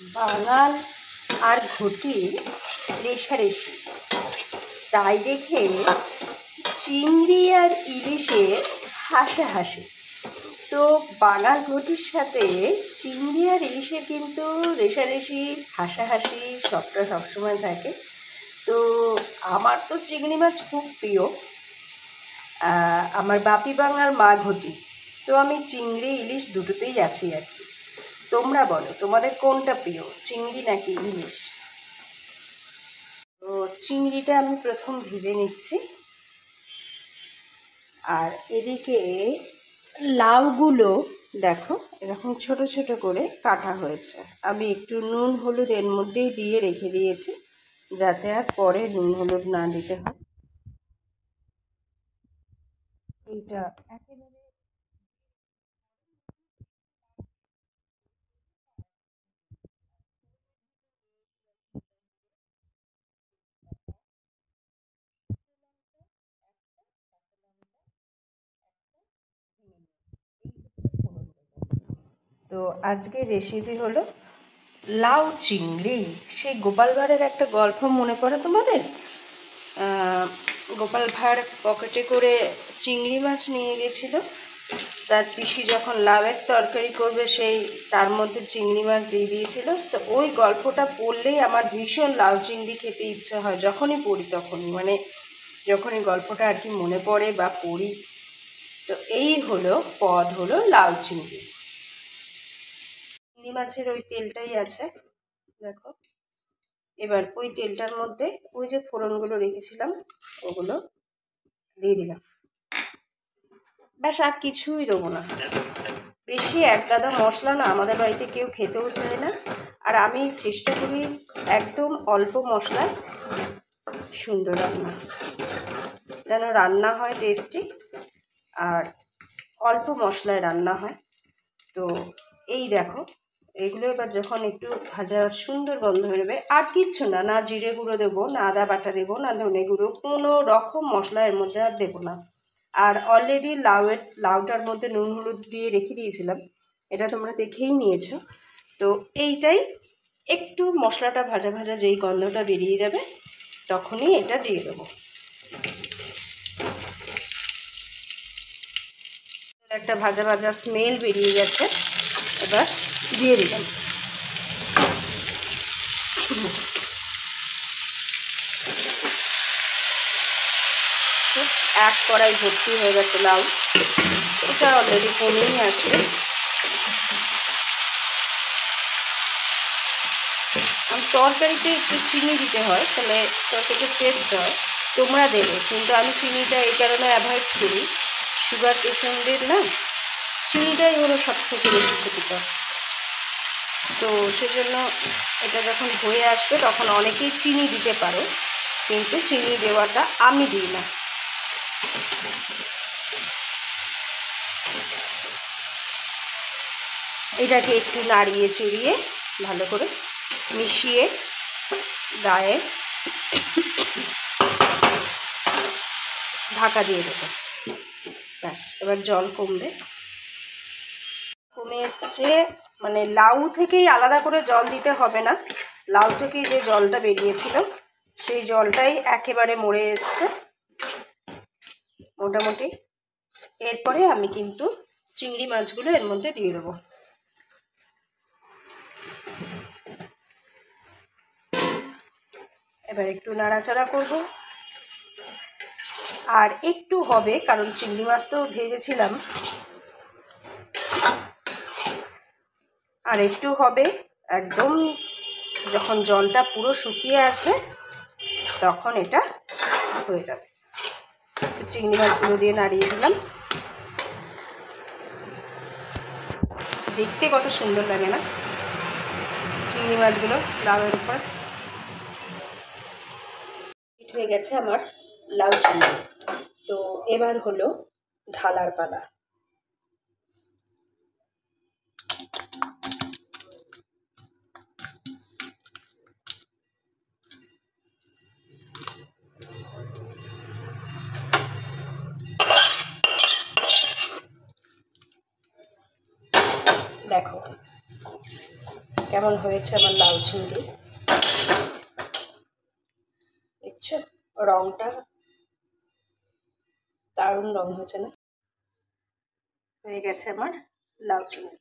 বাঙাল আর ঘটির রেষারেষি, তাই দেখে চিংড়ি আর ইলিশের হাসাহাসি। তো বাঙাল ঘটির সাথে চিংড়ি আর ইলিশের কিন্তু রেষারেষি হাসাহাসি সবটা সবসময় থাকে। তো আমার তো চিংড়ি মাছ খুব প্রিয়, আমার বাপি বাঙাল মা ঘটি। তো আমি চিংড়ি ইলিশ দুটোতেই আছি আর কি। তোমরা বলো তোমাদের কোনটা প্রিয়, চিংড়ি নাকি ইলিশ? তো চিংড়িটা আমি প্রথম ভেজে নিচ্ছি, আর এদিকে লাউগুলো দেখো এরকম ছোট ছোট করে কাটা হয়েছে। আমি একটু নুন হলুদ এর মধ্যেই দিয়ে রেখে দিয়েছি, যাতে আর পরে নুন হলুদ না দিতে হয়। এইটা একেবারে তো আজকের রেসিপি হলো লাউ চিংড়ি। সেই গোপাল ভাঁড়ের একটা গল্প মনে পড়ে তোমাদের? গোপাল ভাঁড় পকেটে করে চিংড়ি মাছ নিয়ে গেছিল, তার পিসি যখন লাউয়ের তরকারি করবে সেই তার মধ্যে চিংড়ি মাছ দিয়ে দিয়েছিল। তো ওই গল্পটা পড়লেই আমার ভীষণ লাউ চিংড়ি খেতে ইচ্ছে হয়, যখনই পড়ি তখনই, মানে যখনই গল্পটা আর কি মনে পড়ে বা পড়ি। তো এই হলো পদ হলো লাউ চিংড়ি। চিংড়ি মাছের ওই তেলটাই আছে দেখো। এবার ওই তেলটার মধ্যে ওই যে ফোড়নগুলো রেখেছিলাম ওগুলো দিয়ে দিলাম, ব্যাস আর কিছুই দেবো না। বেশি এক গাদা মশলা না আমাদের বাড়িতে কেউ খেতেও চায় না, আর আমি চেষ্টা করি একদম অল্প মশলায় সুন্দর রান্না, যেন রান্না হয় টেস্টি আর অল্প মশলায় রান্না হয়। তো এই দেখো এগুলো এবার যখন একটু ভাজা সুন্দর গন্ধ বেরোবে, আর কিচ্ছু না, না জিরে গুঁড়ো দেবো, না আদা বাটা দেবো, না ধনে গুঁড়ো, কোনো রকম মশলা এর মধ্যে আর দেবো না। আর অলরেডি লাউটার মধ্যে নুন হলুদ দিয়ে রেখে দিয়েছিলাম, এটা তোমরা দেখেই নিয়েছো। তো এইটাই একটু মশলাটা ভাজা ভাজা যেই গন্ধটা বেরিয়ে যাবে তখনই এটা দিয়ে দেবো। একটা ভাজা ভাজা স্মেল বেরিয়ে গেছে, এবার দিয়ে দিলাম। এক কড়াই ভর্তি হয়ে গেছে লাউ, এটা অলরেডি কমেই আসবে। তরকারিতে একটু চিনি দিতে হয়, তাহলে তরকারিতে টেস্ট হয়, তোমরা দেবে, কিন্তু আমি চিনিটা এই কারণে অ্যাভয়েড করি, সুগার পেশেন্টদের না চিনিটাই হলো সব থেকে বেশি ক্ষতিকর। তো সেজন্য এটা যখন হয়ে আসবে তখন অনেকেই চিনি দিতে পারো, কিন্তু চিনি দেওয়াটা আমি দিই না। এটাকে একটু নাড়িয়ে চড়িয়ে ভালো করে মিশিয়ে গায়ে ঢাকা দিয়ে দেবো। ব্যাস এবার জল কমবে, কমে এসছে, মানে লাউ থেকেই আলাদা করে জল দিতে হবে না, লাউ থেকেই যে জলটা বেরিয়েছিল সেই জলটাই একেবারে মরে এসছে মোটামুটি। এরপরে আমি কিন্তু চিংড়ি মাছগুলো এর মধ্যে দিয়ে দেবো। এবার একটু নাড়াচাড়া করব, আর একটু হবে কারণ চিংড়ি মাছ তো ভেজেছিলাম, আর একটু হবে। একদম যখন জলটা পুরো শুকিয়ে আসবে তখন এটা হয়ে যাবে। চিংড়ি মাছগুলো দিয়ে নাড়িয়ে দিলাম, দেখতে কত সুন্দর লাগে না চিংড়ি মাছগুলো লাউয়ের উপর। হয়ে গেছে আমার লাউ চিংড়ি। তো এবার হলো ঢালার পালা। দেখো কেমন হয়েছে আমার লাউ চিংড়ি, দেখছো রংটা দারুণ রং হয়েছে না? হয়ে গেছে আমার লাউ চিংড়ি।